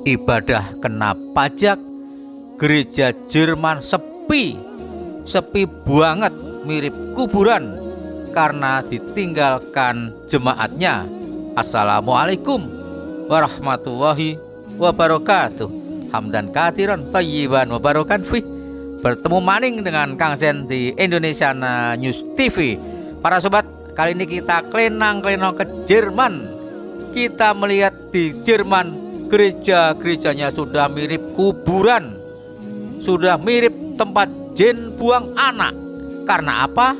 ibadah kena pajak, gereja Jerman sepi banget, mirip kuburan karena ditinggalkan jemaatnya. Assalamualaikum warahmatullahi wabarakatuh. Hamdan katsiran thayyiban mubarakan fih. Bertemu maning dengan Kang Zen di Indonesia News TV. Para sobat, kali ini kita klenang-klenong ke Jerman. Kita melihat di Jerman gereja-gerejanya sudah mirip kuburan, sudah mirip tempat jin buang anak. Karena apa?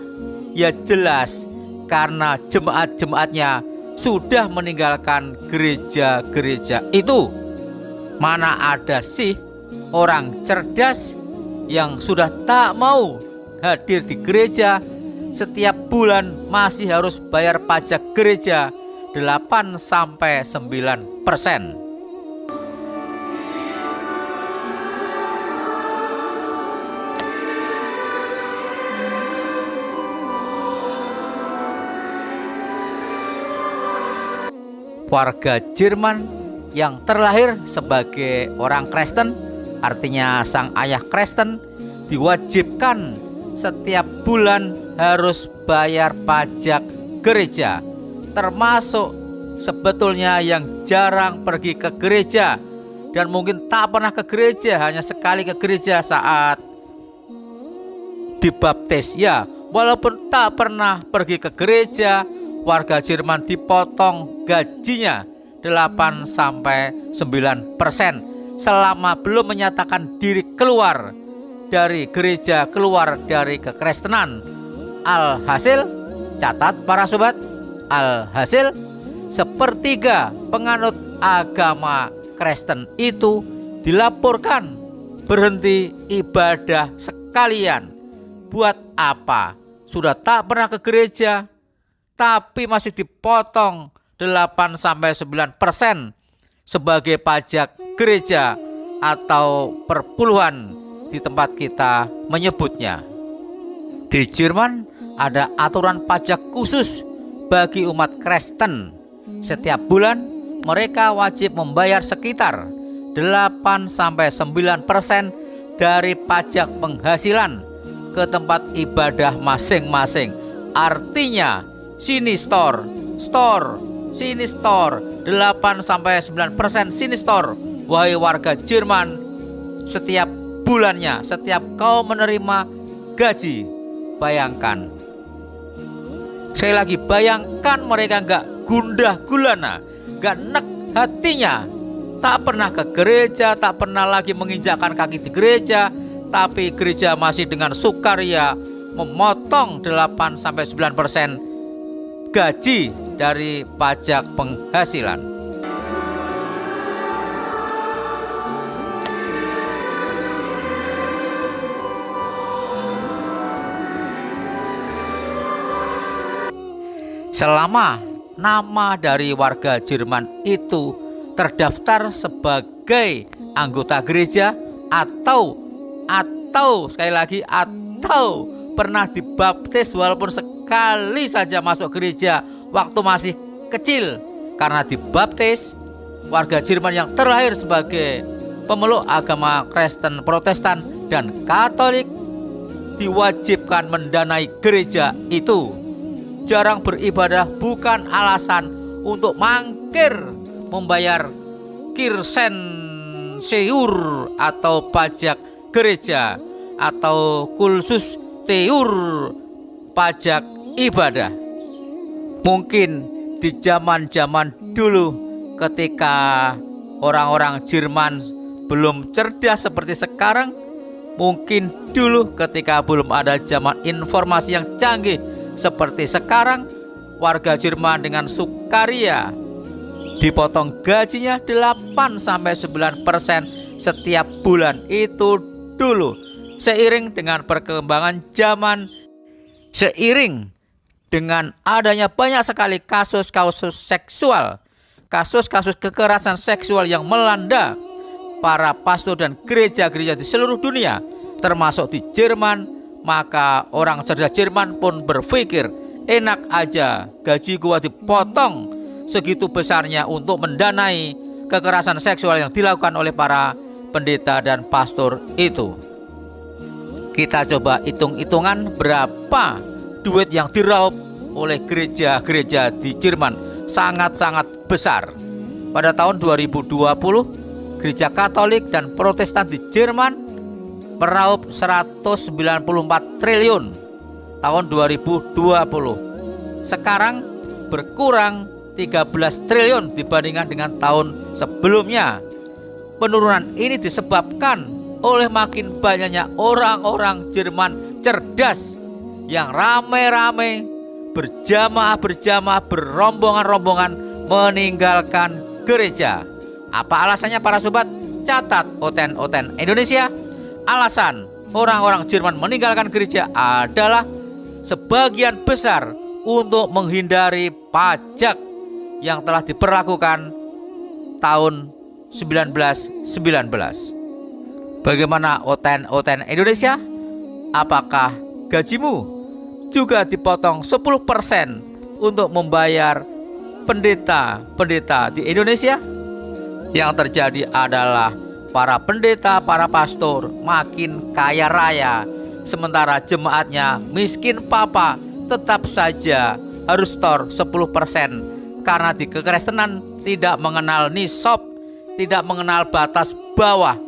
Ya jelas karena jemaat-jemaatnya sudah meninggalkan gereja-gereja itu. Mana ada sih orang cerdas yang sudah tak mau hadir di gereja, setiap bulan masih harus bayar pajak gereja 8-9%. Warga Jerman yang terlahir sebagai orang Kristen, artinya sang ayah Kristen, diwajibkan setiap bulan harus bayar pajak gereja. Termasuk sebetulnya yang jarang pergi ke gereja dan mungkin tak pernah ke gereja, hanya sekali ke gereja saat dibaptis. Ya, walaupun tak pernah pergi ke gereja, warga Jerman dipotong gajinya 8-9% selama belum menyatakan diri keluar dari gereja, keluar dari kekristenan. Alhasil, catat para sobat, alhasil sepertiga penganut agama Kristen itu dilaporkan berhenti ibadah sekalian. Buat apa? Sudah tak pernah ke gereja, tapi masih dipotong 8-9% sebagai pajak gereja atau perpuluhan di tempat kita menyebutnya. Di Jerman ada aturan pajak khusus bagi umat Kristen. Setiap bulan mereka wajib membayar sekitar 8-9% dari pajak penghasilan ke tempat ibadah masing-masing. Artinya sini store, sini store, 8-9% sini store. Wahai warga Jerman, setiap bulannya, setiap kau menerima gaji, bayangkan. Sekali lagi, bayangkan mereka gak gundah gulana, gak nek hatinya, tak pernah ke gereja, tak pernah lagi menginjakkan kaki di gereja, tapi gereja masih dengan sukaria memotong 8-9% gaji dari pajak penghasilan. Selama nama dari warga Jerman itu terdaftar sebagai anggota gereja atau sekali lagi atau pernah dibaptis walaupun sekali saja masuk gereja waktu masih kecil, karena dibaptis, warga Jerman yang terlahir sebagai pemeluk agama Kristen, Protestan, dan Katolik diwajibkan mendanai gereja itu. Jarang beribadah bukan alasan untuk mangkir membayar kirsen seur atau pajak gereja atau kulsus teur pajak ibadah. Mungkin di zaman-zaman dulu ketika orang-orang Jerman belum cerdas seperti sekarang, mungkin dulu ketika belum ada zaman informasi yang canggih seperti sekarang, warga Jerman dengan sukaria dipotong gajinya 8-9% setiap bulan. Itu dulu. Seiring dengan perkembangan zaman, seiring dengan adanya banyak sekali kasus-kasus seksual, kasus-kasus kekerasan seksual yang melanda para pastor dan gereja-gereja di seluruh dunia, termasuk di Jerman, maka orang cerdas Jerman pun berpikir, enak aja gaji gua dipotong segitu besarnya untuk mendanai kekerasan seksual yang dilakukan oleh para pendeta dan pastor itu. Kita coba hitung-hitungan berapa duit yang diraup oleh gereja-gereja di Jerman. Sangat-sangat besar. Pada tahun 2020, gereja Katolik dan Protestan di Jerman meraup 194 triliun tahun 2020. Sekarang berkurang 13 triliun dibandingkan dengan tahun sebelumnya. Penurunan ini disebabkan oleh makin banyaknya orang-orang Jerman cerdas yang rame-rame berjamaah-berjamaah, berombongan-rombongan meninggalkan gereja. Apa alasannya para sobat? Catat Oten Indonesia. Alasan orang-orang Jerman meninggalkan gereja adalah sebagian besar untuk menghindari pajak yang telah diberlakukan tahun 1919. Bagaimana Oten Indonesia? Apakah gajimu juga dipotong 10% untuk membayar pendeta-pendeta di Indonesia? Yang terjadi adalah para pendeta, para pastor makin kaya raya, sementara jemaatnya miskin papa tetap saja harus store 10%, karena di kekristenan tidak mengenal nisab, tidak mengenal batas bawah.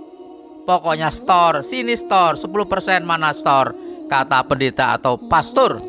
Pokoknya store, sini store, 10% mana store, kata pendeta atau pastor.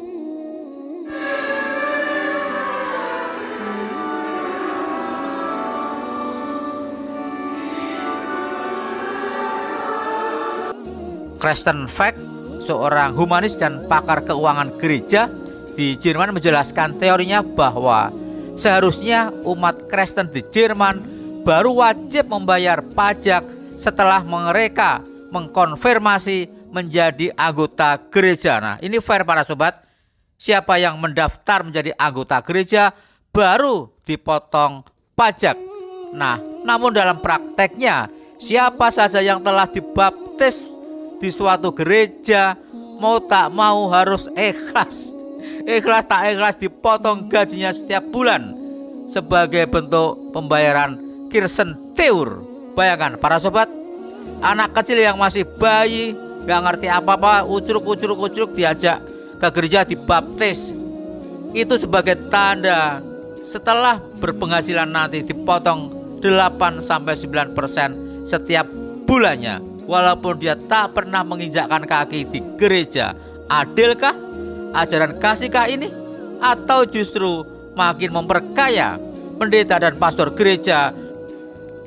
Kristen Fact, seorang humanis dan pakar keuangan gereja di Jerman, menjelaskan teorinya bahwa seharusnya umat Kristen di Jerman baru wajib membayar pajak setelah mereka mengkonfirmasi menjadi anggota gereja. Nah, ini fair para sobat. Siapa yang mendaftar menjadi anggota gereja baru dipotong pajak. Nah, namun dalam prakteknya siapa saja yang telah dibaptis di suatu gereja mau tak mau harus ikhlas tak ikhlas dipotong gajinya setiap bulan sebagai bentuk pembayaran Kirchensteuer. Bayangkan para sobat, anak kecil yang masih bayi, gak ngerti apa-apa, ucruk diajak ke gereja dibaptis. Itu sebagai tanda setelah berpenghasilan nanti dipotong 8-9% setiap bulannya, walaupun dia tak pernah menginjakkan kaki di gereja. Adilkah ajaran kasihkah ini? Atau justru makin memperkaya pendeta dan pastor gereja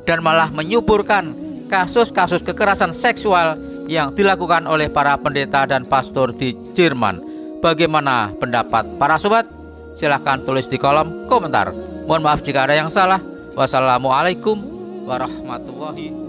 dan malah menyuburkan kasus-kasus kekerasan seksual yang dilakukan oleh para pendeta dan pastor di Jerman? Bagaimana pendapat para sobat? Silahkan tulis di kolom komentar. Mohon maaf jika ada yang salah. Wassalamualaikum warahmatullahi wabarakatuh.